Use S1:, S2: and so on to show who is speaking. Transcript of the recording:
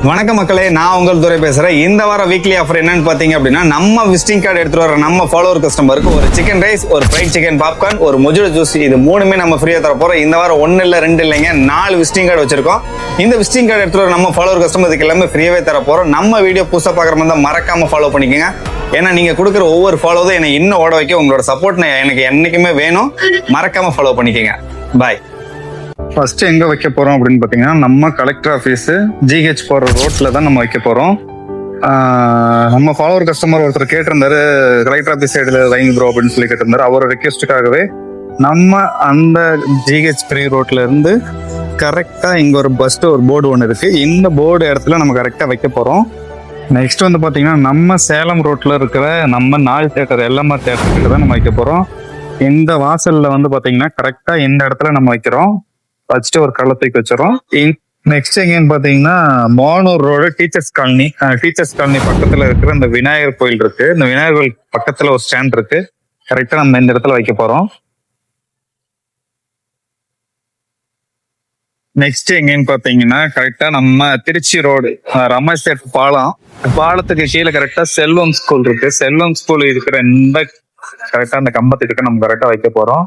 S1: வணக்கம் மக்களே, நான் உங்கள் துரை பேசுறேன். இந்த வாரம் வீக்லி ஆஃபர் என்னன்னு பாத்தீங்க அப்படின்னா, நம்ம விசிட்டிங் கார்டு எடுத்துட்டு வர நம்ம ஃபாலோவர் கஸ்டமருக்கு ஒரு சிக்கன் ரைஸ், ஒரு ஃப்ரைட் சிக்கன் பாப்கார்ன், ஒரு மொஜிடோ ஜூஸ், இது மூணுமே நம்ம ஃப்ரீயா தர போறோம். இந்த வாரம் 1 இல்ல 2 இல்லைங்க, 4 விசிட்டிங் கார்டு வச்சிருக்கோம். இந்த விசிட்டிங் கார்டு எடுத்துட்டு வர நம்ம ஃபாலோவர் கஸ்டமருக்கு எல்லாமே ஃப்ரீயாவே தர போறோம். நம்ம வீடியோ புதுசா பாக்குற மாதிரி தான் மறக்காம ஃபாலோ பண்ணிக்கோங்க. ஏன்னா நீங்க கொடுக்குற ஒவ்வொரு ஃபாலோ தான் என்னை இன்னும் ஓட வைக்க, உங்களோட சப்போர்ட் எனக்கு என்னைக்குமே வேணும். மறக்காம ஃபாலோ பண்ணிக்கோங்க. பாய். ஃபர்ஸ்ட் எங்க வைக்க போறோம் அப்படின்னு பாத்தீங்கன்னா, நம்ம கலெக்டர் ஆஃபீஸ் ஜிஹெச் போற ரோட்ல தான் நம்ம வைக்க போறோம். நம்ம ஃபாலோவர் கஸ்டமர் ஒருத்தர் கேட்டிருந்தாரு, கலெக்டர் ஆஃபீஸ் சைடுல வைங்க ப்ரோ அப்படின்னு சொல்லி கேட்டிருந்தாரு. அவரோட ரெக்வெஸ்டுக்காகவே நம்ம அந்த ஜிஹெச் 3 ரோட்ல இருந்து கரெக்டா இங்க ஒரு ஒரு போர்டு ஒன்று இருக்கு. இந்த போர்டு இடத்துல நம்ம கரெக்டா வைக்க போறோம். நெக்ஸ்ட் வந்து பாத்தீங்கன்னா, நம்ம சேலம் ரோட்ல இருக்கிற நம்ம நாள் தியேட்டர் எல்எம்ஆர் தியேட்டர் கிட்ட தான் நம்ம வைக்க போறோம். இந்த வாசல்ல வந்து பாத்தீங்கன்னா கரெக்டா இந்த இடத்துல நம்ம வைக்கிறோம். வச்சுட்டு ஒரு கள்ளத்துக்கு வச்சிடறோம். நெக்ஸ்ட் எங்கன்னு பாத்தீங்கன்னா, மானூர் ரோடு டீச்சர்ஸ் காலனி பக்கத்துல இருக்கிற இந்த விநாயகர் கோயில் இருக்கு. இந்த விநாயகர் கோயில் பக்கத்துல ஒரு ஸ்டாண்ட் இருக்கு. கரெக்டா நம்ம இந்த இடத்துல வைக்க போறோம். நெக்ஸ்ட் எங்கன்னு பாத்தீங்கன்னா, கரெக்டா நம்ம திருச்சி ரோடு ரமேஷ் பாலத்துக்கு கீழே கரெக்டா செல்வம் ஸ்கூல் இருக்கு. செல்வம் ஸ்கூல் இருக்கிற இந்த கரெக்டா அந்த கம்பத்துக்கிட்ட நம்ம கரெக்டா வைக்க போறோம்.